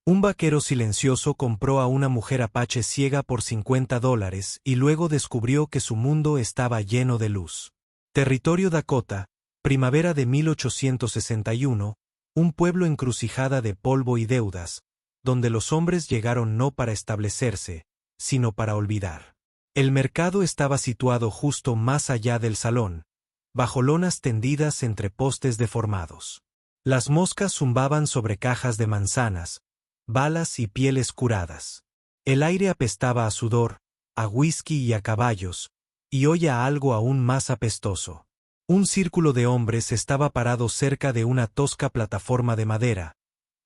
Un vaquero silencioso compró a una mujer apache ciega por $50 y luego descubrió que su mundo estaba lleno de luz. Territorio Dakota, primavera de 1861, un pueblo encrucijada de polvo y deudas, donde los hombres llegaron no para establecerse, sino para olvidar. El mercado estaba situado justo más allá del salón, bajo lonas tendidas entre postes deformados. Las moscas zumbaban sobre cajas de manzanas, balas y pieles curadas. El aire apestaba a sudor, a whisky y a caballos, y hoy a algo aún más apestoso. Un círculo de hombres estaba parado cerca de una tosca plataforma de madera,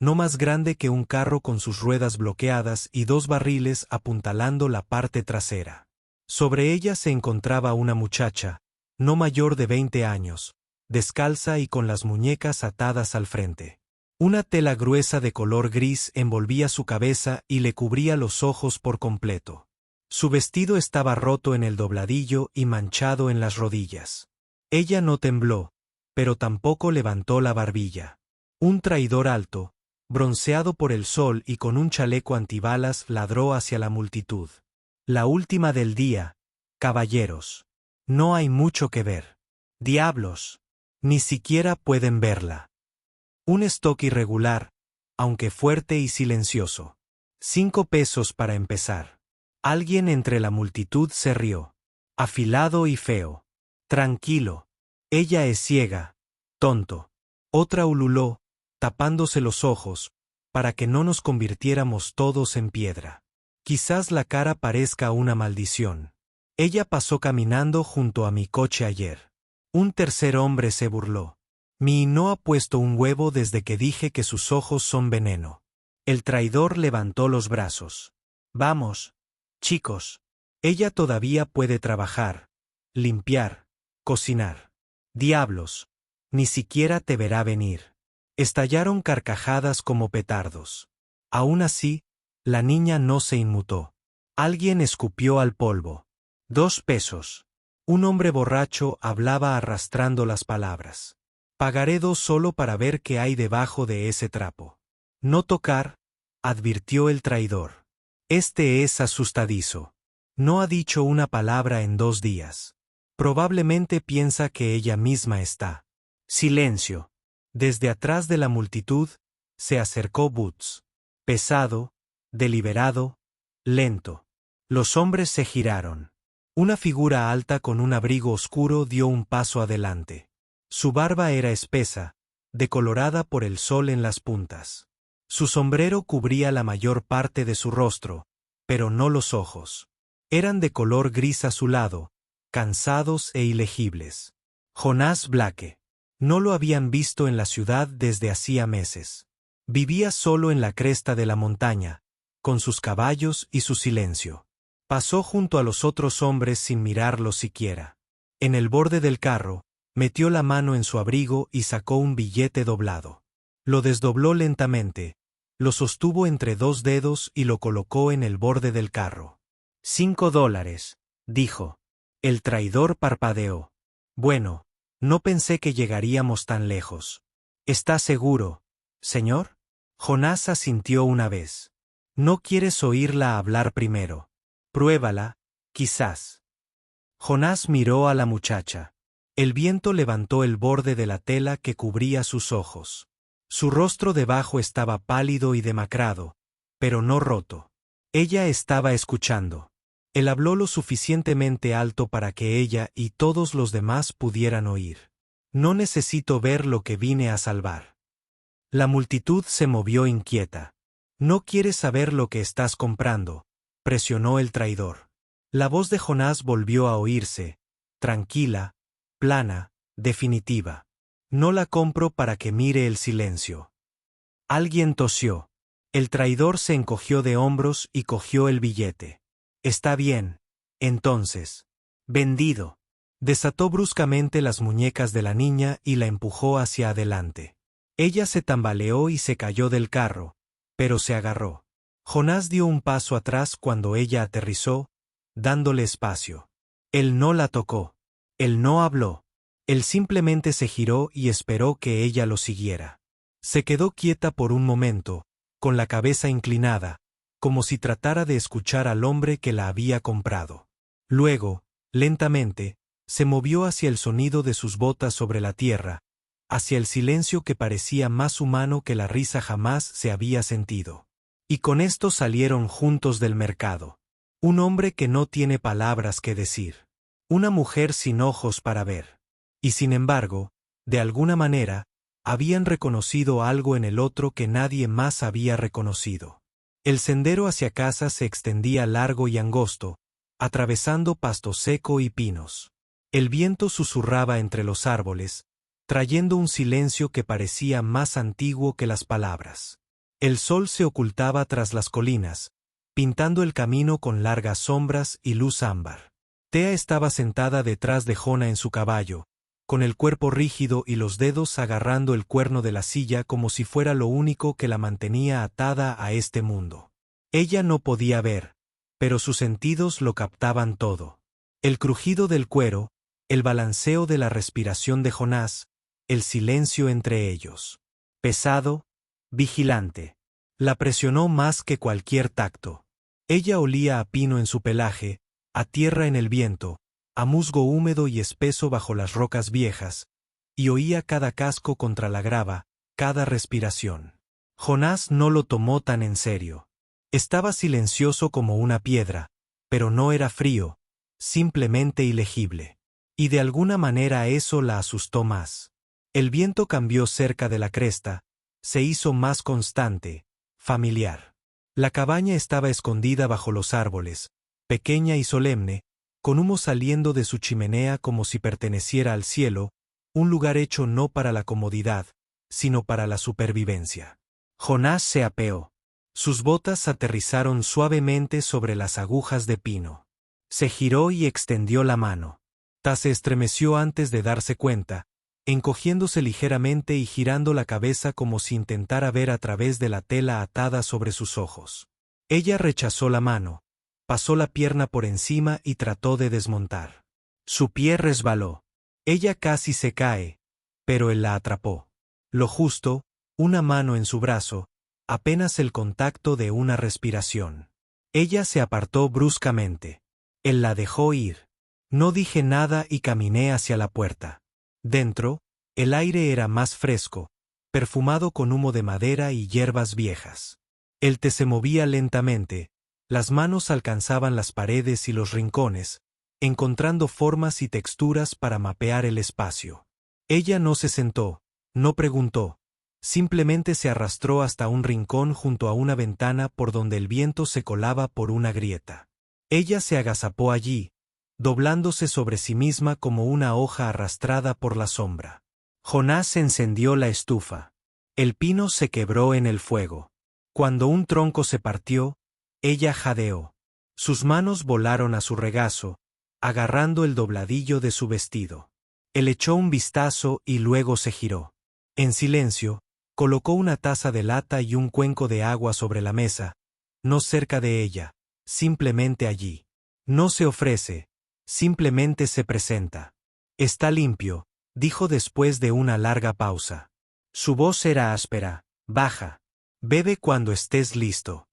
no más grande que un carro con sus ruedas bloqueadas y dos barriles apuntalando la parte trasera. Sobre ella se encontraba una muchacha, no mayor de 20 años, descalza y con las muñecas atadas al frente. Una tela gruesa de color gris envolvía su cabeza y le cubría los ojos por completo. Su vestido estaba roto en el dobladillo y manchado en las rodillas. Ella no tembló, pero tampoco levantó la barbilla. Un traidor alto, bronceado por el sol y con un chaleco antibalas, ladró hacia la multitud. La última del día, caballeros. No hay mucho que ver. Diablos. Ni siquiera pueden verla. Un stock irregular, aunque fuerte y silencioso. 5 pesos para empezar. Alguien entre la multitud se rió. Afilado y feo. Tranquilo. Ella es ciega. Tonto. Otra ululó, tapándose los ojos, para que no nos convirtiéramos todos en piedra. Quizás la cara parezca una maldición. Ella pasó caminando junto a mi coche ayer. Un tercer hombre se burló. Mi no ha puesto un huevo desde que dije que sus ojos son veneno. El traidor levantó los brazos. Vamos, chicos. Ella todavía puede trabajar, limpiar, cocinar. Diablos. Ni siquiera te verá venir. Estallaron carcajadas como petardos. Aún así, la niña no se inmutó. Alguien escupió al polvo. 2 pesos. Un hombre borracho hablaba arrastrando las palabras. Pagaré 2 solo para ver qué hay debajo de ese trapo. No tocar, advirtió el traidor. Este es asustadizo. No ha dicho una palabra en 2 días. Probablemente piensa que ella misma está. Silencio. Desde atrás de la multitud, se acercó Boots. Pesado, deliberado, lento. Los hombres se giraron. Una figura alta con un abrigo oscuro dio un paso adelante. Su barba era espesa, decolorada por el sol en las puntas. Su sombrero cubría la mayor parte de su rostro, pero no los ojos. Eran de color gris azulado, cansados e ilegibles. Jonás Blake. No lo habían visto en la ciudad desde hacía meses. Vivía solo en la cresta de la montaña, con sus caballos y su silencio. Pasó junto a los otros hombres sin mirarlos siquiera. En el borde del carro, metió la mano en su abrigo y sacó un billete doblado. Lo desdobló lentamente, lo sostuvo entre 2 dedos y lo colocó en el borde del carro. $5, dijo. El traidor parpadeó. Bueno, no pensé que llegaríamos tan lejos. ¿Está seguro, señor? Jonás asintió una vez. ¿No quieres oírla hablar primero? Pruébala, quizás. Jonás miró a la muchacha. El viento levantó el borde de la tela que cubría sus ojos. Su rostro debajo estaba pálido y demacrado, pero no roto. Ella estaba escuchando. Él habló lo suficientemente alto para que ella y todos los demás pudieran oír. No necesito ver lo que vine a salvar. La multitud se movió inquieta. ¿No quieres saber lo que estás comprando?, presionó el traidor. La voz de Jonás volvió a oírse, tranquila, plana, definitiva. No la compro para que mire el silencio. Alguien tosió. El traidor se encogió de hombros y cogió el billete. Está bien, entonces. Vendido. Desató bruscamente las muñecas de la niña y la empujó hacia adelante. Ella se tambaleó y se cayó del carro, pero se agarró. Jonás dio un paso atrás cuando ella aterrizó, dándole espacio. Él no la tocó. Él no habló. Él simplemente se giró y esperó que ella lo siguiera. Se quedó quieta por un momento, con la cabeza inclinada, como si tratara de escuchar al hombre que la había comprado. Luego, lentamente, se movió hacia el sonido de sus botas sobre la tierra, hacia el silencio que parecía más humano que la risa jamás se había sentido. Y con esto salieron juntos del mercado. Un hombre que no tiene palabras que decir. Una mujer sin ojos para ver. Y sin embargo, de alguna manera, habían reconocido algo en el otro que nadie más había reconocido. El sendero hacia casa se extendía largo y angosto, atravesando pasto seco y pinos. El viento susurraba entre los árboles, trayendo un silencio que parecía más antiguo que las palabras. El sol se ocultaba tras las colinas, pintando el camino con largas sombras y luz ámbar. Thea estaba sentada detrás de Jona en su caballo, con el cuerpo rígido y los dedos agarrando el cuerno de la silla como si fuera lo único que la mantenía atada a este mundo. Ella no podía ver, pero sus sentidos lo captaban todo. El crujido del cuero, el balanceo de la respiración de Jonás, el silencio entre ellos. Pesado, vigilante. La presionó más que cualquier tacto. Ella olía a pino en su pelaje, a tierra en el viento, a musgo húmedo y espeso bajo las rocas viejas, y oía cada casco contra la grava, cada respiración. Jonás no lo tomó tan en serio. Estaba silencioso como una piedra, pero no era frío, simplemente ilegible. Y de alguna manera eso la asustó más. El viento cambió cerca de la cresta, se hizo más constante, familiar. La cabaña estaba escondida bajo los árboles, pequeña y solemne, con humo saliendo de su chimenea como si perteneciera al cielo, un lugar hecho no para la comodidad, sino para la supervivencia. Jonás se apeó. Sus botas aterrizaron suavemente sobre las agujas de pino. Se giró y extendió la mano. Ta se estremeció antes de darse cuenta, encogiéndose ligeramente y girando la cabeza como si intentara ver a través de la tela atada sobre sus ojos. Ella rechazó la mano, pasó la pierna por encima y trató de desmontar. Su pie resbaló. Ella casi se cae, pero él la atrapó. Lo justo, una mano en su brazo, apenas el contacto de una respiración. Ella se apartó bruscamente. Él la dejó ir. No dije nada y caminé hacia la puerta. Dentro, el aire era más fresco, perfumado con humo de madera y hierbas viejas. El té se movía lentamente, las manos alcanzaban las paredes y los rincones, encontrando formas y texturas para mapear el espacio. Ella no se sentó, no preguntó, simplemente se arrastró hasta un rincón junto a una ventana por donde el viento se colaba por una grieta. Ella se agazapó allí, doblándose sobre sí misma como una hoja arrastrada por la sombra. Jonás encendió la estufa. El pino se quebró en el fuego. Cuando un tronco se partió, ella jadeó. Sus manos volaron a su regazo, agarrando el dobladillo de su vestido. Él echó un vistazo y luego se giró. En silencio, colocó una taza de lata y un cuenco de agua sobre la mesa, no cerca de ella, simplemente allí. No se ofrece, simplemente se presenta. Está limpio, dijo después de una larga pausa. Su voz era áspera, baja. Bebe cuando estés listo.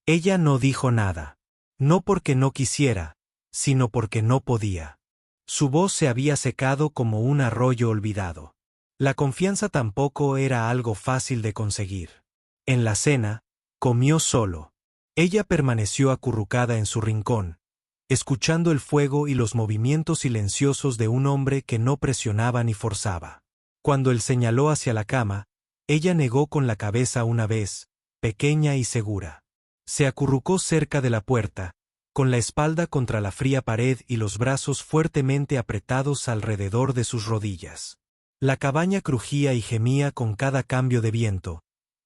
Ella no dijo nada. No porque no quisiera, sino porque no podía. Su voz se había secado como un arroyo olvidado. La confianza tampoco era algo fácil de conseguir. En la cena, comió solo. Ella permaneció acurrucada en su rincón, escuchando el fuego y los movimientos silenciosos de un hombre que no presionaba ni forzaba. Cuando él señaló hacia la cama, ella negó con la cabeza una vez, pequeña y segura. Se acurrucó cerca de la puerta, con la espalda contra la fría pared y los brazos fuertemente apretados alrededor de sus rodillas. La cabaña crujía y gemía con cada cambio de viento,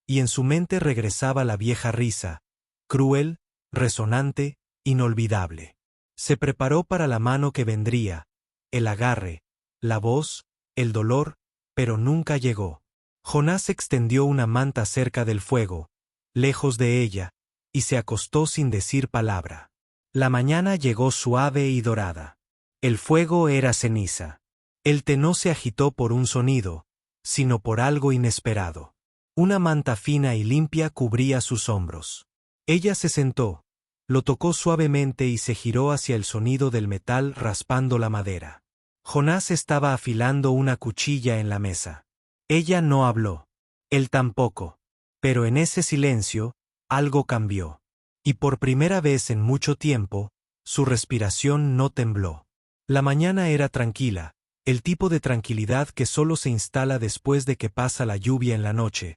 y en su mente regresaba la vieja risa, cruel, resonante, inolvidable. Se preparó para la mano que vendría, el agarre, la voz, el dolor, pero nunca llegó. Jonás extendió una manta cerca del fuego, lejos de ella, y se acostó sin decir palabra. La mañana llegó suave y dorada. El fuego era ceniza. El té no se agitó por un sonido, sino por algo inesperado. Una manta fina y limpia cubría sus hombros. Ella se sentó, lo tocó suavemente y se giró hacia el sonido del metal raspando la madera. Jonás estaba afilando una cuchilla en la mesa. Ella no habló. Él tampoco. Pero en ese silencio, algo cambió. Y por primera vez en mucho tiempo, su respiración no tembló. La mañana era tranquila, el tipo de tranquilidad que solo se instala después de que pasa la lluvia en la noche,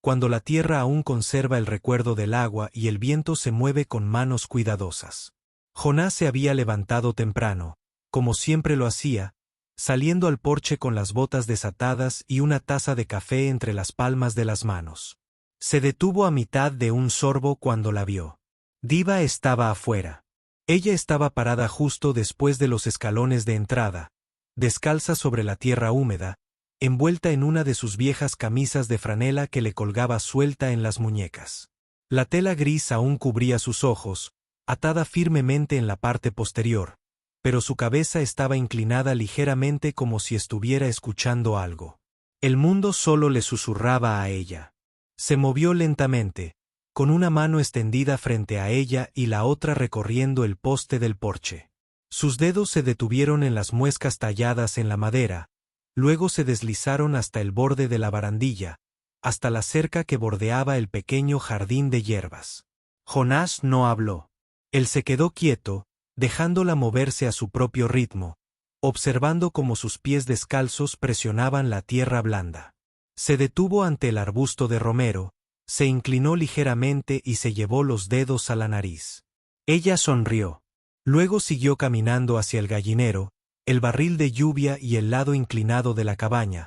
cuando la tierra aún conserva el recuerdo del agua y el viento se mueve con manos cuidadosas. Jonás se había levantado temprano, como siempre lo hacía, saliendo al porche con las botas desatadas y una taza de café entre las palmas de las manos. Se detuvo a mitad de un sorbo cuando la vio. Diva estaba afuera. Ella estaba parada justo después de los escalones de entrada, descalza sobre la tierra húmeda, envuelta en una de sus viejas camisas de franela que le colgaba suelta en las muñecas. La tela gris aún cubría sus ojos, atada firmemente en la parte posterior, pero su cabeza estaba inclinada ligeramente como si estuviera escuchando algo. El mundo solo le susurraba a ella. Se movió lentamente, con una mano extendida frente a ella y la otra recorriendo el poste del porche. Sus dedos se detuvieron en las muescas talladas en la madera, luego se deslizaron hasta el borde de la barandilla, hasta la cerca que bordeaba el pequeño jardín de hierbas. Jonás no habló. Él se quedó quieto, dejándola moverse a su propio ritmo, observando cómo sus pies descalzos presionaban la tierra blanda. Se detuvo ante el arbusto de romero, se inclinó ligeramente y se llevó los dedos a la nariz. Ella sonrió. Luego siguió caminando hacia el gallinero, el barril de lluvia y el lado inclinado de la cabaña,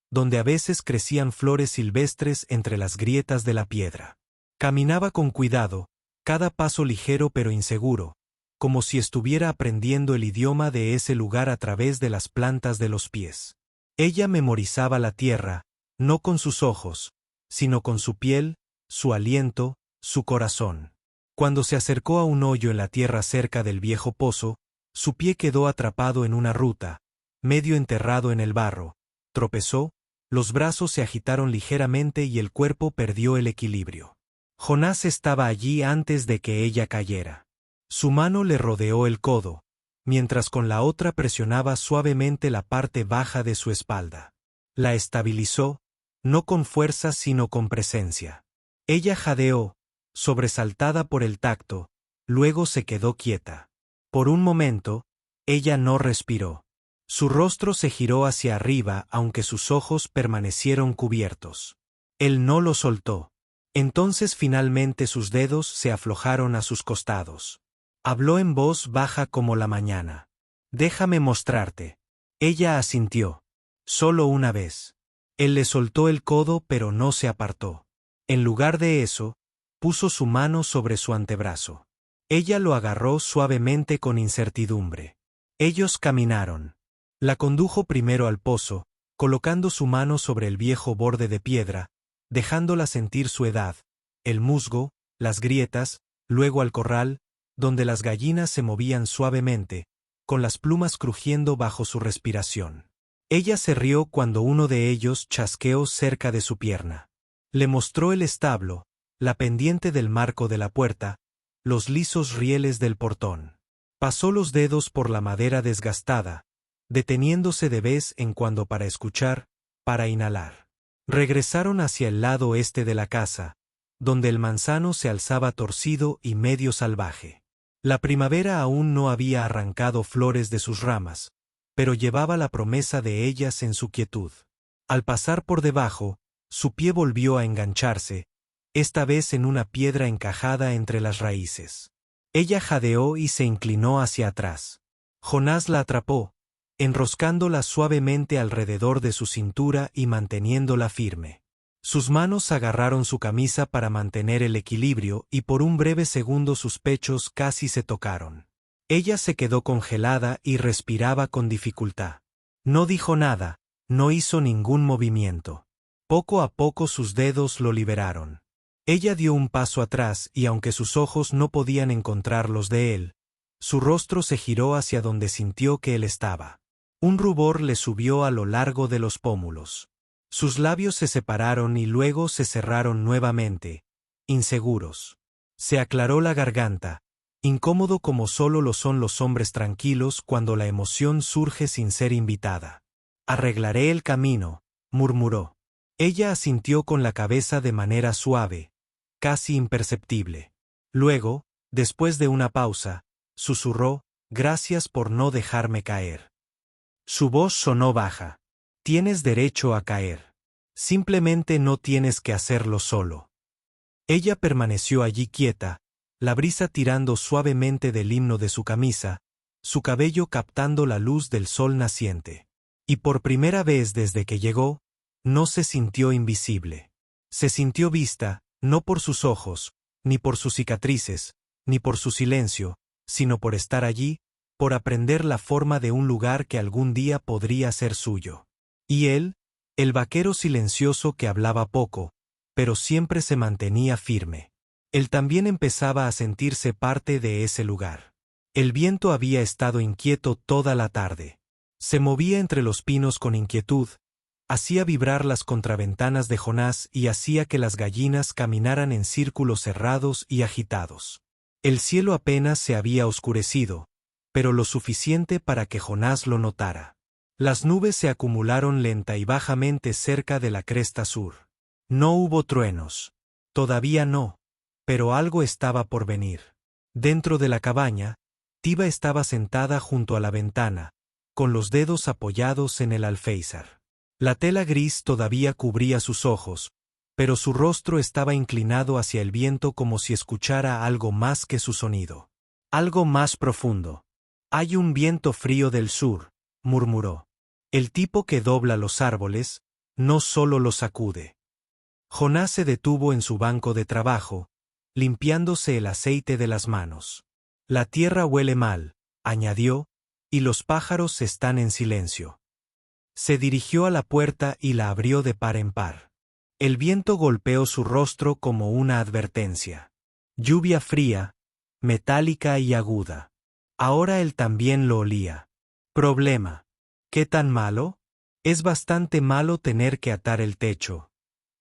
donde a veces crecían flores silvestres entre las grietas de la piedra. Caminaba con cuidado, cada paso ligero pero inseguro, como si estuviera aprendiendo el idioma de ese lugar a través de las plantas de los pies. Ella memorizaba la tierra, no con sus ojos, sino con su piel, su aliento, su corazón. Cuando se acercó a un hoyo en la tierra cerca del viejo pozo, su pie quedó atrapado en una ruta, medio enterrado en el barro, tropezó, los brazos se agitaron ligeramente y el cuerpo perdió el equilibrio. Jonás estaba allí antes de que ella cayera. Su mano le rodeó el codo, mientras con la otra presionaba suavemente la parte baja de su espalda. La estabilizó, no con fuerza sino con presencia. Ella jadeó, sobresaltada por el tacto, luego se quedó quieta. Por un momento, ella no respiró. Su rostro se giró hacia arriba aunque sus ojos permanecieron cubiertos. Él no lo soltó. Entonces finalmente sus dedos se aflojaron a sus costados. Habló en voz baja como la mañana. «Déjame mostrarte». Ella asintió. Solo una vez. Él le soltó el codo pero no se apartó. En lugar de eso, puso su mano sobre su antebrazo. Ella lo agarró suavemente con incertidumbre. Ellos caminaron. La condujo primero al pozo, colocando su mano sobre el viejo borde de piedra, dejándola sentir su edad, el musgo, las grietas, luego al corral, donde las gallinas se movían suavemente, con las plumas crujiendo bajo su respiración. Ella se rió cuando uno de ellos chasqueó cerca de su pierna. Le mostró el establo, la pendiente del marco de la puerta, los lisos rieles del portón. Pasó los dedos por la madera desgastada, deteniéndose de vez en cuando para escuchar, para inhalar. Regresaron hacia el lado este de la casa, donde el manzano se alzaba torcido y medio salvaje. La primavera aún no había arrancado flores de sus ramas, pero llevaba la promesa de ellas en su quietud. Al pasar por debajo, su pie volvió a engancharse, esta vez en una piedra encajada entre las raíces. Ella jadeó y se inclinó hacia atrás. Jonás la atrapó, enroscándola suavemente alrededor de su cintura y manteniéndola firme. Sus manos agarraron su camisa para mantener el equilibrio y por un breve segundo sus pechos casi se tocaron. Ella se quedó congelada y respiraba con dificultad. No dijo nada, no hizo ningún movimiento. Poco a poco sus dedos lo liberaron. Ella dio un paso atrás y aunque sus ojos no podían encontrar los de él, su rostro se giró hacia donde sintió que él estaba. Un rubor le subió a lo largo de los pómulos. Sus labios se separaron y luego se cerraron nuevamente, inseguros. Se aclaró la garganta, incómodo como solo lo son los hombres tranquilos cuando la emoción surge sin ser invitada. Arreglaré el camino, murmuró. Ella asintió con la cabeza de manera suave, casi imperceptible. Luego, después de una pausa, susurró, gracias por no dejarme caer. Su voz sonó baja. Tienes derecho a caer. Simplemente no tienes que hacerlo solo. Ella permaneció allí quieta, la brisa tirando suavemente del himno de su camisa, su cabello captando la luz del sol naciente. Y por primera vez desde que llegó, no se sintió invisible. Se sintió vista, no por sus ojos, ni por sus cicatrices, ni por su silencio, sino por estar allí, por aprender la forma de un lugar que algún día podría ser suyo. Y él, el vaquero silencioso que hablaba poco, pero siempre se mantenía firme. Él también empezaba a sentirse parte de ese lugar. El viento había estado inquieto toda la tarde. Se movía entre los pinos con inquietud, hacía vibrar las contraventanas de Jonás y hacía que las gallinas caminaran en círculos cerrados y agitados. El cielo apenas se había oscurecido, pero lo suficiente para que Jonás lo notara. Las nubes se acumularon lenta y bajamente cerca de la cresta sur. No hubo truenos. Todavía no, pero algo estaba por venir. Dentro de la cabaña, Tiva estaba sentada junto a la ventana, con los dedos apoyados en el alféizar. La tela gris todavía cubría sus ojos, pero su rostro estaba inclinado hacia el viento como si escuchara algo más que su sonido. Algo más profundo. Hay un viento frío del sur, murmuró. El tipo que dobla los árboles, no solo los sacude. Jonás se detuvo en su banco de trabajo, limpiándose el aceite de las manos. La tierra huele mal, añadió, y los pájaros están en silencio. Se dirigió a la puerta y la abrió de par en par. El viento golpeó su rostro como una advertencia. Lluvia fría, metálica y aguda. Ahora él también lo olía. Problema. ¿Qué tan malo? Es bastante malo tener que atar el techo,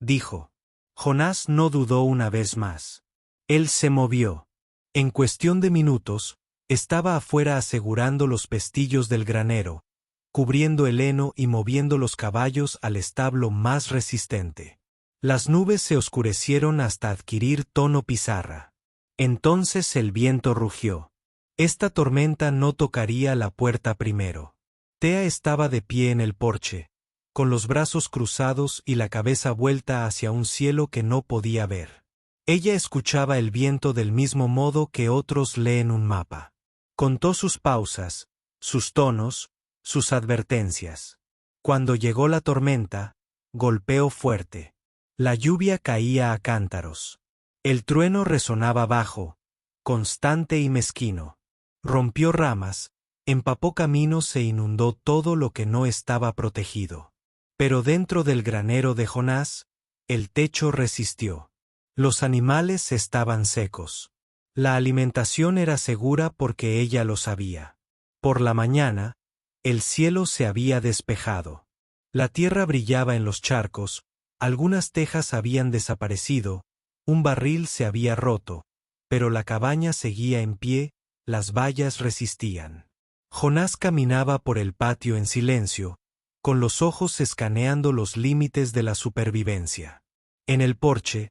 dijo. Jonás no dudó una vez más. Él se movió. En cuestión de minutos, estaba afuera asegurando los pestillos del granero, cubriendo el heno y moviendo los caballos al establo más resistente. Las nubes se oscurecieron hasta adquirir tono pizarra. Entonces el viento rugió. Esta tormenta no tocaría la puerta primero. Tea estaba de pie en el porche, con los brazos cruzados y la cabeza vuelta hacia un cielo que no podía ver. Ella escuchaba el viento del mismo modo que otros leen un mapa. Contó sus pausas, sus tonos, sus advertencias. Cuando llegó la tormenta, golpeó fuerte. La lluvia caía a cántaros. El trueno resonaba bajo, constante y mezquino. Rompió ramas, empapó caminos e inundó todo lo que no estaba protegido. Pero dentro del granero de Jonás, el techo resistió. Los animales estaban secos. La alimentación era segura porque ella lo sabía. Por la mañana, el cielo se había despejado. La tierra brillaba en los charcos, algunas tejas habían desaparecido, un barril se había roto, pero la cabaña seguía en pie, las vallas resistían. Jonás caminaba por el patio en silencio, con los ojos escaneando los límites de la supervivencia. En el porche,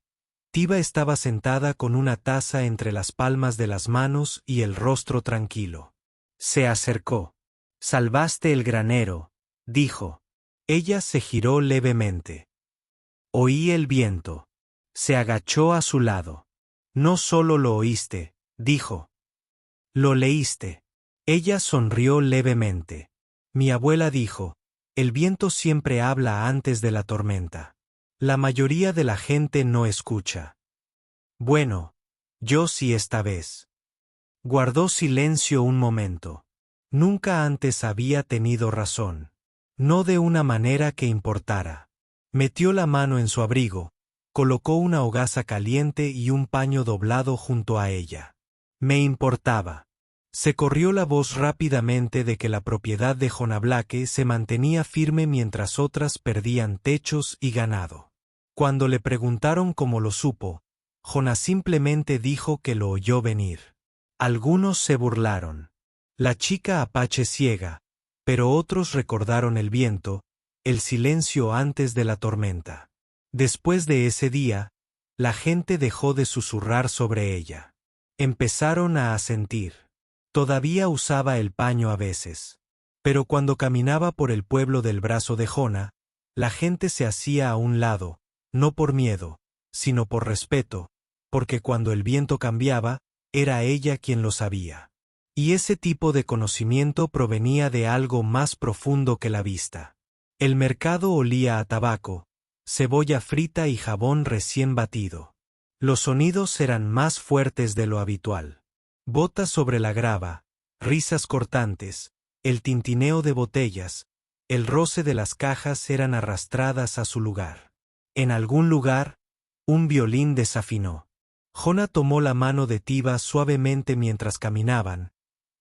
Tiva estaba sentada con una taza entre las palmas de las manos y el rostro tranquilo. Se acercó. «Salvaste el granero», dijo. Ella se giró levemente. Oí el viento. Se agachó a su lado. «No solo lo oíste», dijo. «Lo leíste». Ella sonrió levemente. Mi abuela dijo, «El viento siempre habla antes de la tormenta. La mayoría de la gente no escucha». Bueno, yo sí esta vez. Guardó silencio un momento. Nunca antes había tenido razón. No de una manera que importara. Metió la mano en su abrigo, colocó una hogaza caliente y un paño doblado junto a ella. Me importaba. Se corrió la voz rápidamente de que la propiedad de Jonablaque se mantenía firme mientras otras perdían techos y ganado. Cuando le preguntaron cómo lo supo, Jona simplemente dijo que lo oyó venir. Algunos se burlaron. La chica apache ciega, pero otros recordaron el viento, el silencio antes de la tormenta. Después de ese día, la gente dejó de susurrar sobre ella. Empezaron a asentir. Todavía usaba el paño a veces. Pero cuando caminaba por el pueblo del brazo de Jona, la gente se hacía a un lado, no por miedo, sino por respeto, porque cuando el viento cambiaba, era ella quien lo sabía. Y ese tipo de conocimiento provenía de algo más profundo que la vista. El mercado olía a tabaco, cebolla frita y jabón recién batido. Los sonidos eran más fuertes de lo habitual. Botas sobre la grava, risas cortantes, el tintineo de botellas, el roce de las cajas eran arrastradas a su lugar. En algún lugar, un violín desafinó. Jona tomó la mano de Tiva suavemente mientras caminaban,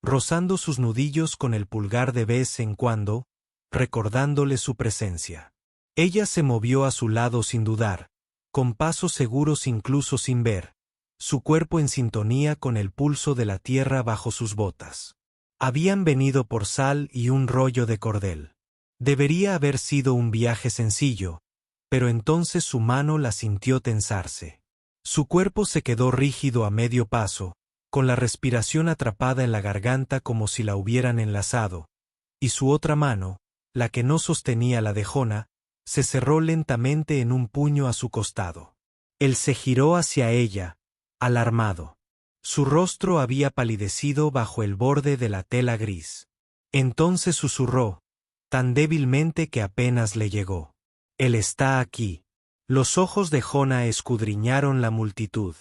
rozando sus nudillos con el pulgar de vez en cuando, recordándole su presencia. Ella se movió a su lado sin dudar, con pasos seguros incluso sin ver, su cuerpo en sintonía con el pulso de la tierra bajo sus botas. Habían venido por sal y un rollo de cordel. Debería haber sido un viaje sencillo, pero entonces su mano la sintió tensarse. Su cuerpo se quedó rígido a medio paso, con la respiración atrapada en la garganta como si la hubieran enlazado, y su otra mano, la que no sostenía la de Jona, se cerró lentamente en un puño a su costado. Él se giró hacia ella, alarmado. Su rostro había palidecido bajo el borde de la tela gris. Entonces susurró, tan débilmente que apenas le llegó. Él está aquí. Los ojos de Jona escudriñaron la multitud.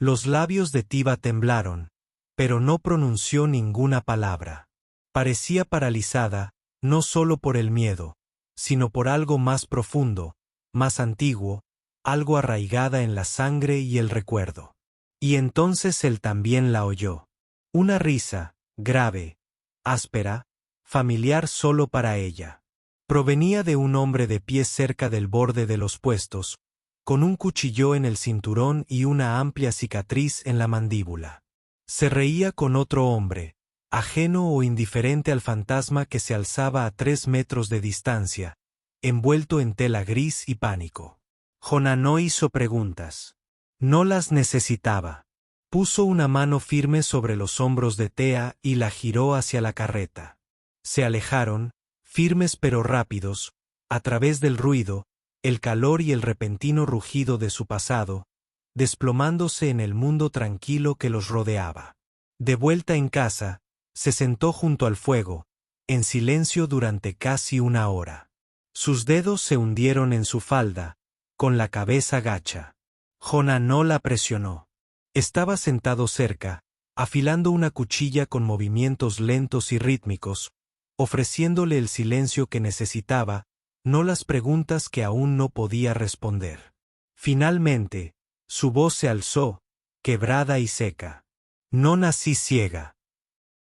Los labios de Tiva temblaron, pero no pronunció ninguna palabra. Parecía paralizada, no solo por el miedo, sino por algo más profundo, más antiguo, algo arraigada en la sangre y el recuerdo. Y entonces él también la oyó. Una risa, grave, áspera, familiar solo para ella. Provenía de un hombre de pie cerca del borde de los puestos, con un cuchillo en el cinturón y una amplia cicatriz en la mandíbula. Se reía con otro hombre, ajeno o indiferente al fantasma que se alzaba a 3 metros de distancia, envuelto en tela gris y pánico. Jona no hizo preguntas. No las necesitaba. Puso una mano firme sobre los hombros de Tea y la giró hacia la carreta. Se alejaron, firmes pero rápidos, a través del ruido, el calor y el repentino rugido de su pasado, desplomándose en el mundo tranquilo que los rodeaba. De vuelta en casa, se sentó junto al fuego, en silencio durante casi una hora. Sus dedos se hundieron en su falda, con la cabeza gacha. Jona no la presionó. Estaba sentado cerca, afilando una cuchilla con movimientos lentos y rítmicos, ofreciéndole el silencio que necesitaba, no las preguntas que aún no podía responder. Finalmente, su voz se alzó, quebrada y seca. No nací ciega.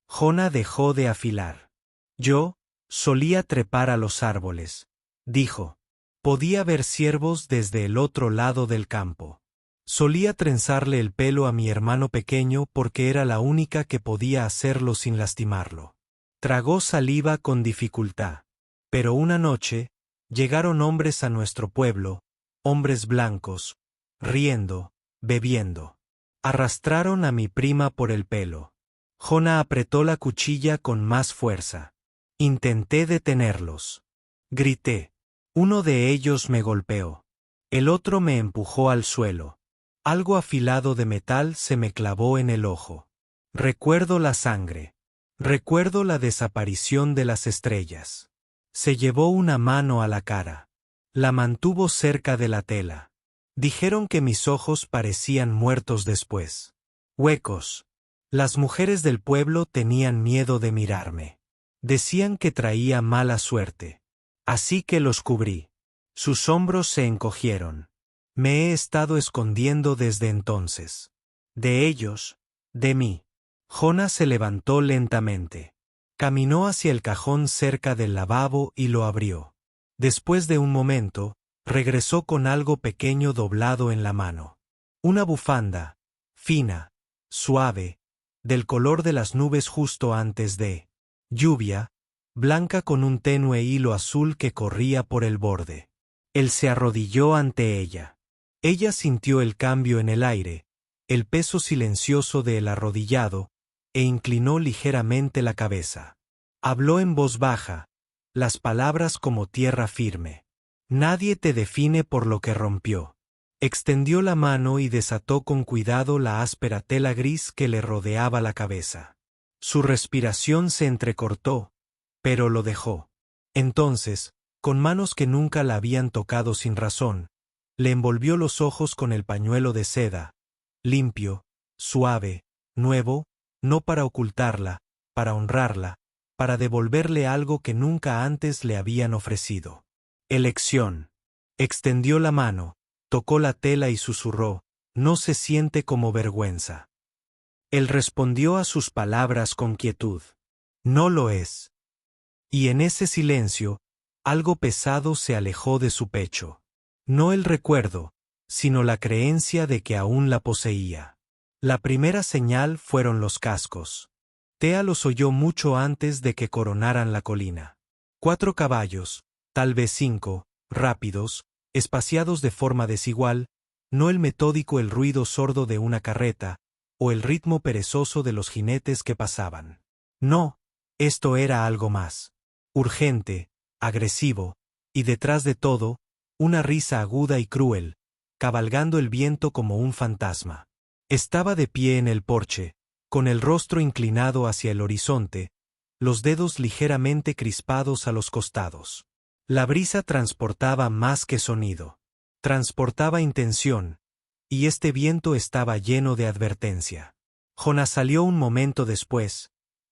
Jona dejó de afilar. Yo solía trepar a los árboles, dijo. Podía ver ciervos desde el otro lado del campo. Solía trenzarle el pelo a mi hermano pequeño porque era la única que podía hacerlo sin lastimarlo. Tragó saliva con dificultad. Pero una noche, llegaron hombres a nuestro pueblo, hombres blancos, riendo, bebiendo. Arrastraron a mi prima por el pelo. Jona apretó la cuchilla con más fuerza. Intenté detenerlos. Grité. Uno de ellos me golpeó. El otro me empujó al suelo. Algo afilado de metal se me clavó en el ojo. Recuerdo la sangre. Recuerdo la desaparición de las estrellas. Se llevó una mano a la cara. La mantuvo cerca de la tela. Dijeron que mis ojos parecían muertos después. Huecos. Las mujeres del pueblo tenían miedo de mirarme. Decían que traía mala suerte. Así que los cubrí. Sus hombros se encogieron. Me he estado escondiendo desde entonces. De ellos, de mí. Jonah se levantó lentamente. Caminó hacia el cajón cerca del lavabo y lo abrió. Después de un momento, regresó con algo pequeño doblado en la mano. Una bufanda, fina, suave, del color de las nubes justo antes de lluvia, blanca con un tenue hilo azul que corría por el borde. Él se arrodilló ante ella. Ella sintió el cambio en el aire, el peso silencioso del arrodillado, e inclinó ligeramente la cabeza. Habló en voz baja, las palabras como tierra firme. Nadie te define por lo que rompió. Extendió la mano y desató con cuidado la áspera tela gris que le rodeaba la cabeza. Su respiración se entrecortó, pero lo dejó. Entonces, con manos que nunca la habían tocado sin razón, le envolvió los ojos con el pañuelo de seda, limpio, suave, nuevo, no para ocultarla, para honrarla, para devolverle algo que nunca antes le habían ofrecido. Elección. Extendió la mano, tocó la tela y susurró, no se siente como vergüenza. Él respondió a sus palabras con quietud. No lo es. Y en ese silencio, algo pesado se alejó de su pecho. No el recuerdo, sino la creencia de que aún la poseía. La primera señal fueron los cascos. Thea los oyó mucho antes de que coronaran la colina. 4 caballos, tal vez 5, rápidos, espaciados de forma desigual, no el metódico el ruido sordo de una carreta, o el ritmo perezoso de los jinetes que pasaban. No, esto era algo más. Urgente, agresivo, y detrás de todo, una risa aguda y cruel, cabalgando el viento como un fantasma. Estaba de pie en el porche, con el rostro inclinado hacia el horizonte, los dedos ligeramente crispados a los costados. La brisa transportaba más que sonido. Transportaba intención, y este viento estaba lleno de advertencia. Jonah salió un momento después,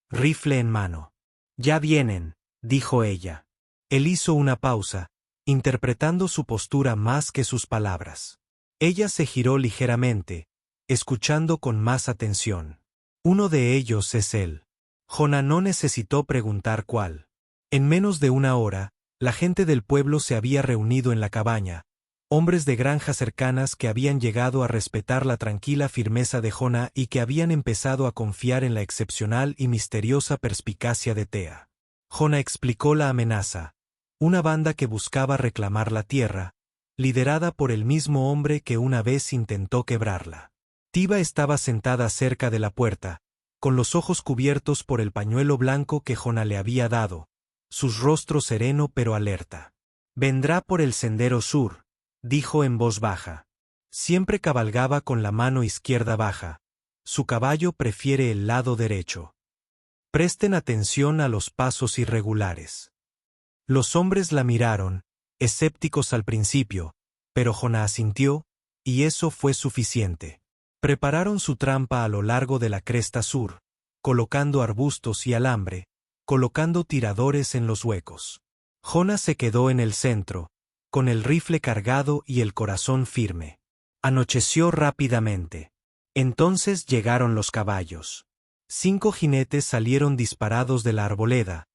rifle en mano. Ya vienen, dijo ella. Él hizo una pausa, interpretando su postura más que sus palabras. Ella se giró ligeramente, escuchando con más atención. Uno de ellos es él. Jonah no necesitó preguntar cuál. En menos de una hora, la gente del pueblo se había reunido en la cabaña, hombres de granjas cercanas que habían llegado a respetar la tranquila firmeza de Jonah y que habían empezado a confiar en la excepcional y misteriosa perspicacia de Thea. Jonah explicó la amenaza, una banda que buscaba reclamar la tierra, liderada por el mismo hombre que una vez intentó quebrarla. Tiva estaba sentada cerca de la puerta, con los ojos cubiertos por el pañuelo blanco que Jonah le había dado, su rostro sereno pero alerta. Vendrá por el sendero sur, dijo en voz baja. Siempre cabalgaba con la mano izquierda baja. Su caballo prefiere el lado derecho. Presten atención a los pasos irregulares. Los hombres la miraron, escépticos al principio, pero Jonah asintió, y eso fue suficiente. Prepararon su trampa a lo largo de la cresta sur, colocando arbustos y alambre, colocando tiradores en los huecos. Jonah se quedó en el centro, con el rifle cargado y el corazón firme. Anocheció rápidamente. Entonces llegaron los caballos. 5 jinetes salieron disparados de la arboleda,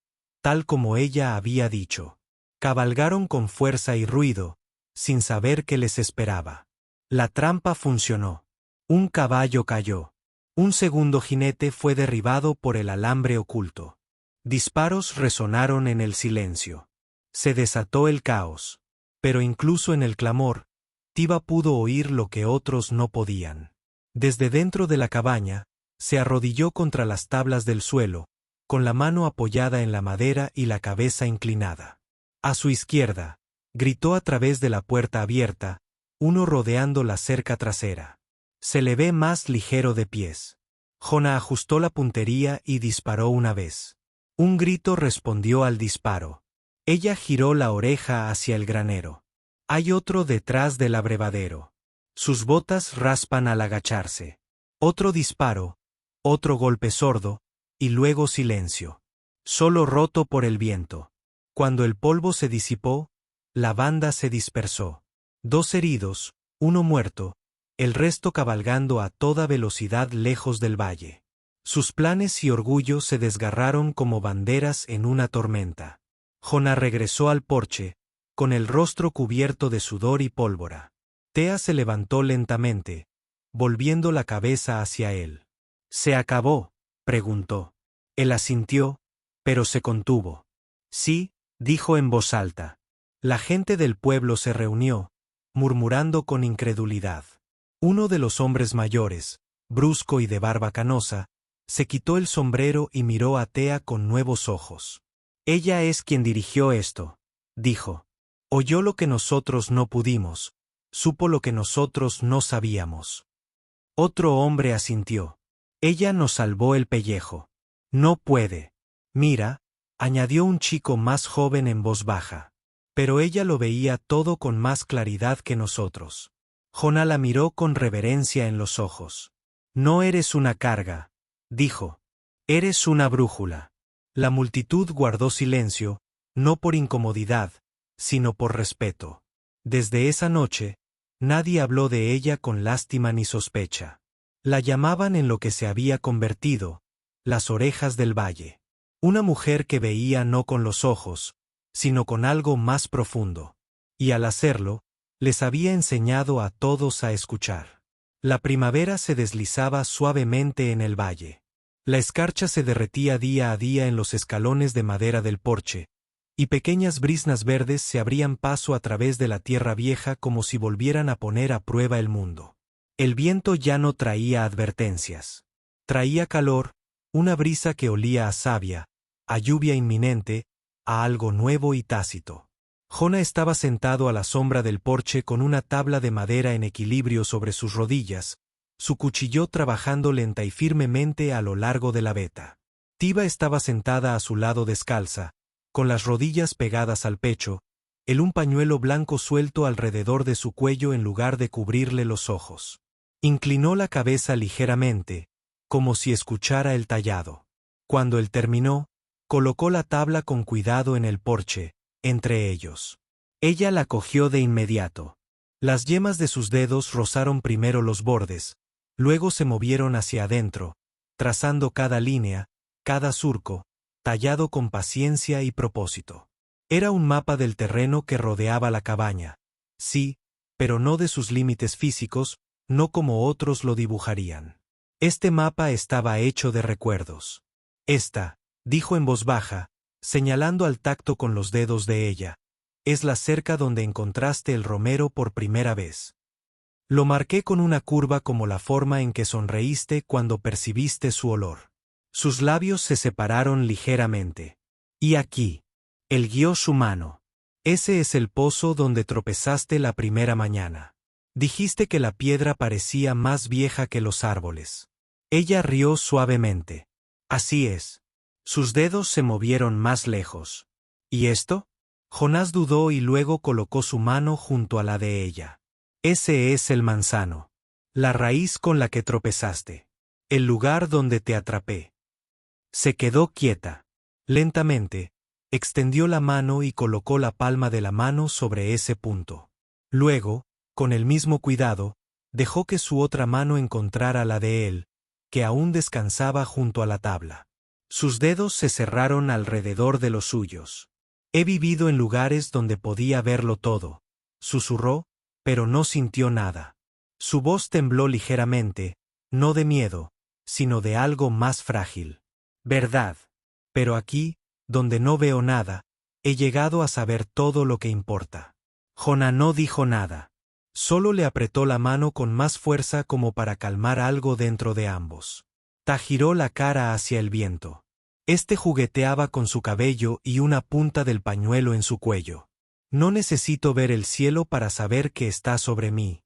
tal como ella había dicho. Cabalgaron con fuerza y ruido, sin saber qué les esperaba. La trampa funcionó. Un caballo cayó. Un segundo jinete fue derribado por el alambre oculto. Disparos resonaron en el silencio. Se desató el caos. Pero incluso en el clamor, Tiva pudo oír lo que otros no podían. Desde dentro de la cabaña, se arrodilló contra las tablas del suelo, con la mano apoyada en la madera y la cabeza inclinada. A su izquierda, gritó a través de la puerta abierta, uno rodeando la cerca trasera. Se le ve más ligero de pies. Jonah ajustó la puntería y disparó una vez. Un grito respondió al disparo. Ella giró la oreja hacia el granero. Hay otro detrás del abrevadero. Sus botas raspan al agacharse. Otro disparo, otro golpe sordo, y luego silencio. Solo roto por el viento. Cuando el polvo se disipó, la banda se dispersó. 2 heridos, uno muerto, el resto cabalgando a toda velocidad lejos del valle. Sus planes y orgullo se desgarraron como banderas en una tormenta. Jonah regresó al porche, con el rostro cubierto de sudor y pólvora. Thea se levantó lentamente, volviendo la cabeza hacia él. ¿Se acabó?, preguntó. Él asintió, pero se contuvo. Sí, dijo en voz alta. La gente del pueblo se reunió, murmurando con incredulidad. Uno de los hombres mayores, brusco y de barba canosa, se quitó el sombrero y miró a Thea con nuevos ojos. Ella es quien dirigió esto, dijo. Oyó lo que nosotros no pudimos, supo lo que nosotros no sabíamos. Otro hombre asintió. Ella nos salvó el pellejo. No puede. Mira, añadió un chico más joven en voz baja. Pero ella lo veía todo con más claridad que nosotros. Jonah la miró con reverencia en los ojos. No eres una carga, dijo. Eres una brújula. La multitud guardó silencio, no por incomodidad, sino por respeto. Desde esa noche, nadie habló de ella con lástima ni sospecha. La llamaban en lo que se había convertido, las orejas del valle. Una mujer que veía no con los ojos, sino con algo más profundo. Y al hacerlo, les había enseñado a todos a escuchar. La primavera se deslizaba suavemente en el valle. La escarcha se derretía día a día en los escalones de madera del porche, y pequeñas brisnas verdes se abrían paso a través de la tierra vieja como si volvieran a poner a prueba el mundo. El viento ya no traía advertencias. Traía calor, una brisa que olía a savia, a lluvia inminente, a algo nuevo y tácito. Jonah estaba sentado a la sombra del porche con una tabla de madera en equilibrio sobre sus rodillas, su cuchillo trabajando lenta y firmemente a lo largo de la veta. Tiva estaba sentada a su lado descalza, con las rodillas pegadas al pecho, un pañuelo blanco suelto alrededor de su cuello en lugar de cubrirle los ojos. Inclinó la cabeza ligeramente, como si escuchara el tallado. Cuando él terminó, colocó la tabla con cuidado en el porche, entre ellos. Ella la cogió de inmediato. Las yemas de sus dedos rozaron primero los bordes, luego se movieron hacia adentro, trazando cada línea, cada surco, tallado con paciencia y propósito. Era un mapa del terreno que rodeaba la cabaña. Sí, pero no de sus límites físicos, no como otros lo dibujarían. Este mapa estaba hecho de recuerdos. Esta, dijo en voz baja, señalando al tacto con los dedos de ella, es la cerca donde encontraste el romero por primera vez. Lo marqué con una curva como la forma en que sonreíste cuando percibiste su olor. Sus labios se separaron ligeramente. Y aquí. Él guió su mano. Ese es el pozo donde tropezaste la primera mañana. Dijiste que la piedra parecía más vieja que los árboles. Ella rió suavemente. Así es. Sus dedos se movieron más lejos. ¿Y esto? Jonás dudó y luego colocó su mano junto a la de ella. Ese es el manzano. La raíz con la que tropezaste. El lugar donde te atrapé. Se quedó quieta. Lentamente, extendió la mano y colocó la palma de la mano sobre ese punto. Luego, con el mismo cuidado, dejó que su otra mano encontrara la de él, que aún descansaba junto a la tabla. Sus dedos se cerraron alrededor de los suyos. He vivido en lugares donde podía verlo todo, susurró, pero no sintió nada. Su voz tembló ligeramente, no de miedo, sino de algo más frágil. Verdad. Pero aquí, donde no veo nada, he llegado a saber todo lo que importa. Jonah no dijo nada. Solo le apretó la mano con más fuerza como para calmar algo dentro de ambos. Ta giró la cara hacia el viento. Este jugueteaba con su cabello y una punta del pañuelo en su cuello. No necesito ver el cielo para saber que está sobre mí,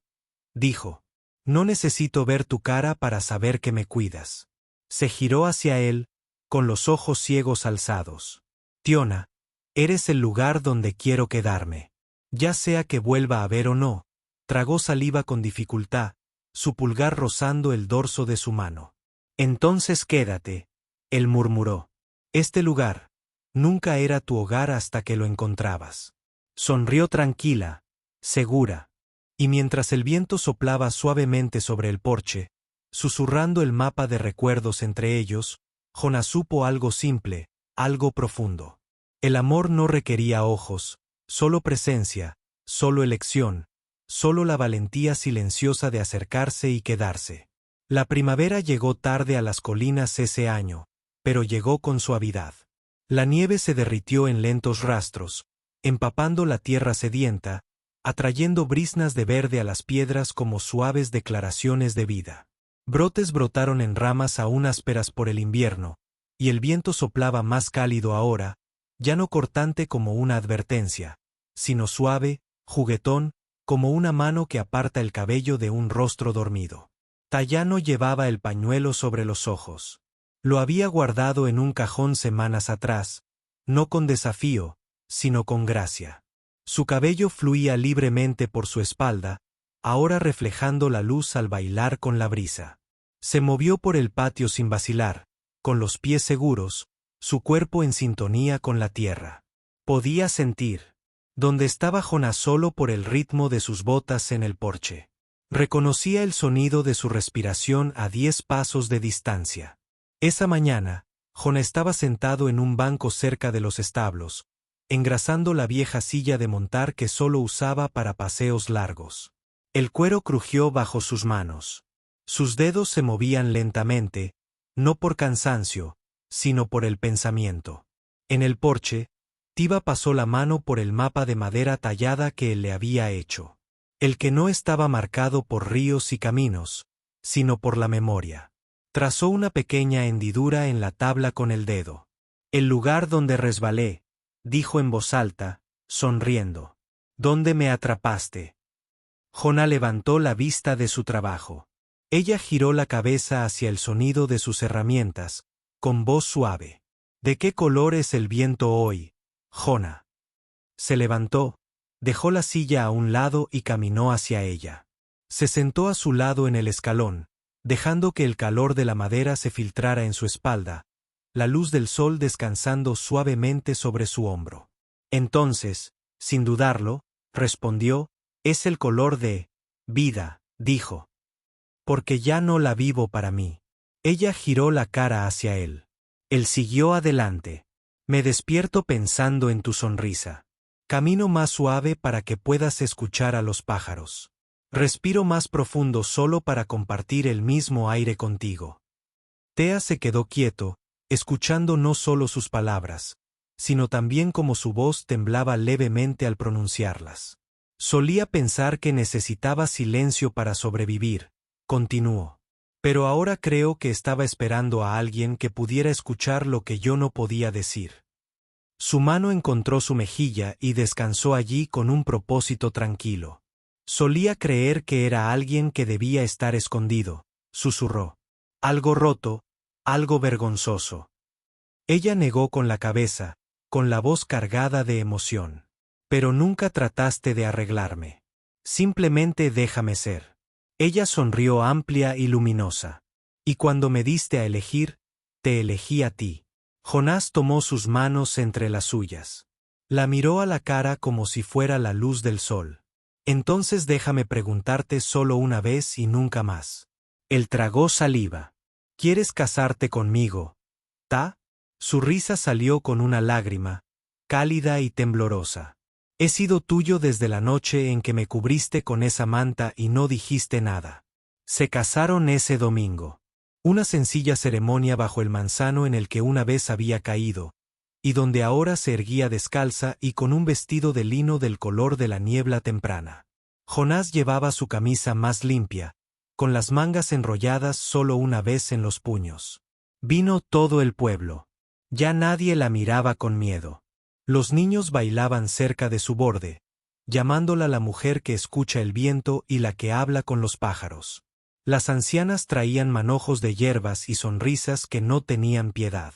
dijo. No necesito ver tu cara para saber que me cuidas. Se giró hacia él, con los ojos ciegos alzados. Tiona, eres el lugar donde quiero quedarme. Ya sea que vuelva a ver o no. Tragó saliva con dificultad, su pulgar rozando el dorso de su mano. Entonces quédate, él murmuró. Este lugar nunca era tu hogar hasta que lo encontrabas. Sonrió tranquila, segura. Y mientras el viento soplaba suavemente sobre el porche, Susurrando el mapa de recuerdos entre ellos, Jonás supo algo simple, algo profundo. El amor no requería ojos, solo presencia, solo elección, solo la valentía silenciosa de acercarse y quedarse. La primavera llegó tarde a las colinas ese año, pero llegó con suavidad. La nieve se derritió en lentos rastros, empapando la tierra sedienta, atrayendo briznas de verde a las piedras como suaves declaraciones de vida. Brotes brotaron en ramas aún ásperas por el invierno, y el viento soplaba más cálido ahora, ya no cortante como una advertencia, sino suave, juguetón, como una mano que aparta el cabello de un rostro dormido. Tayano llevaba el pañuelo sobre los ojos. Lo había guardado en un cajón semanas atrás, no con desafío, sino con gracia. Su cabello fluía libremente por su espalda, ahora reflejando la luz al bailar con la brisa. Se movió por el patio sin vacilar, con los pies seguros, su cuerpo en sintonía con la tierra. Podía sentir donde estaba Jonás solo por el ritmo de sus botas en el porche. Reconocía el sonido de su respiración a 10 pasos de distancia. Esa mañana, Jonás estaba sentado en un banco cerca de los establos, engrasando la vieja silla de montar que solo usaba para paseos largos. El cuero crujió bajo sus manos. Sus dedos se movían lentamente, no por cansancio, sino por el pensamiento. En el porche, Tiva pasó la mano por el mapa de madera tallada que él le había hecho. El que no estaba marcado por ríos y caminos, sino por la memoria. Trazó una pequeña hendidura en la tabla con el dedo. El lugar donde resbalé, dijo en voz alta, sonriendo. ¿Dónde me atrapaste? Jonás levantó la vista de su trabajo. Ella giró la cabeza hacia el sonido de sus herramientas, con voz suave. ¿De qué color es el viento hoy, Jonás? Se levantó, dejó la silla a un lado y caminó hacia ella. Se sentó a su lado en el escalón, dejando que el calor de la madera se filtrara en su espalda, la luz del sol descansando suavemente sobre su hombro. Entonces, sin dudarlo, respondió, es el color de vida, dijo. Porque ya no la vivo para mí. Ella giró la cara hacia él. Él siguió adelante. Me despierto pensando en tu sonrisa. Camino más suave para que puedas escuchar a los pájaros. Respiro más profundo solo para compartir el mismo aire contigo. Tea se quedó quieto, escuchando no solo sus palabras, sino también cómo su voz temblaba levemente al pronunciarlas. Solía pensar que necesitaba silencio para sobrevivir, continuó. Pero ahora creo que estaba esperando a alguien que pudiera escuchar lo que yo no podía decir. Su mano encontró su mejilla y descansó allí con un propósito tranquilo. Solía creer que era alguien que debía estar escondido, susurró. Algo roto, algo vergonzoso. Ella negó con la cabeza, con la voz cargada de emoción. Pero nunca trataste de arreglarme. Simplemente déjame ser. Ella sonrió amplia y luminosa. Y cuando me diste a elegir, te elegí a ti. Jonás tomó sus manos entre las suyas. La miró a la cara como si fuera la luz del sol. Entonces déjame preguntarte solo una vez y nunca más. Él tragó saliva. ¿Quieres casarte conmigo, Ta? Su risa salió con una lágrima, cálida y temblorosa. He sido tuyo desde la noche en que me cubriste con esa manta y no dijiste nada. Se casaron ese domingo. Una sencilla ceremonia bajo el manzano en el que una vez había caído, y donde ahora se erguía descalza y con un vestido de lino del color de la niebla temprana. Jonás llevaba su camisa más limpia, con las mangas enrolladas solo una vez en los puños. Vino todo el pueblo. Ya nadie la miraba con miedo. Los niños bailaban cerca de su borde, llamándola la mujer que escucha el viento y la que habla con los pájaros. Las ancianas traían manojos de hierbas y sonrisas que no tenían piedad.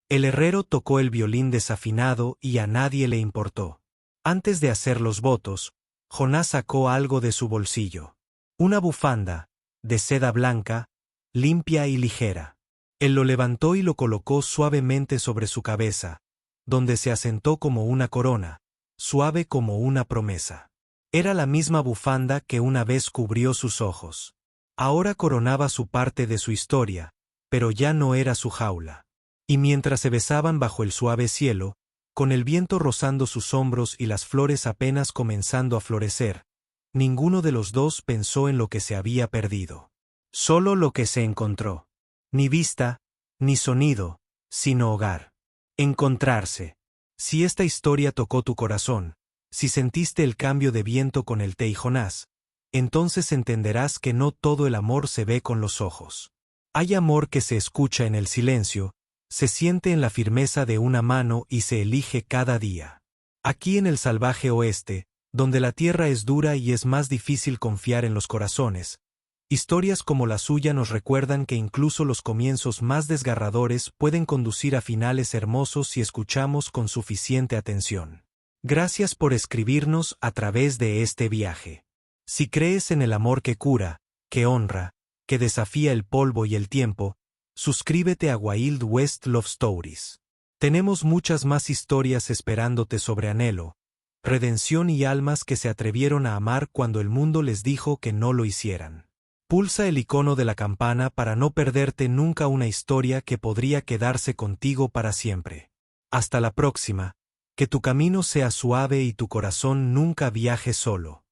El herrero tocó el violín desafinado y a nadie le importó. Antes de hacer los votos, Jonás sacó algo de su bolsillo. Una bufanda, de seda blanca, limpia y ligera. Él lo levantó y lo colocó suavemente sobre su cabeza, donde se asentó como una corona, suave como una promesa. Era la misma bufanda que una vez cubrió sus ojos. Ahora coronaba su parte de su historia, pero ya no era su jaula. Y mientras se besaban bajo el suave cielo, con el viento rozando sus hombros y las flores apenas comenzando a florecer, ninguno de los dos pensó en lo que se había perdido. Solo lo que se encontró. Ni vista, ni sonido, sino hogar. Encontrarse. Si esta historia tocó tu corazón, si sentiste el cambio de viento con el té y Jonás, entonces entenderás que no todo el amor se ve con los ojos. Hay amor que se escucha en el silencio, se siente en la firmeza de una mano y se elige cada día. Aquí en el salvaje oeste, donde la tierra es dura y es más difícil confiar en los corazones, historias como la suya nos recuerdan que incluso los comienzos más desgarradores pueden conducir a finales hermosos si escuchamos con suficiente atención. Gracias por escribirnos a través de este viaje. Si crees en el amor que cura, que honra, que desafía el polvo y el tiempo, suscríbete a Wild West Love Stories. Tenemos muchas más historias esperándote sobre anhelo, redención y almas que se atrevieron a amar cuando el mundo les dijo que no lo hicieran. Pulsa el icono de la campana para no perderte nunca una historia que podría quedarse contigo para siempre. Hasta la próxima, que tu camino sea suave y tu corazón nunca viaje solo.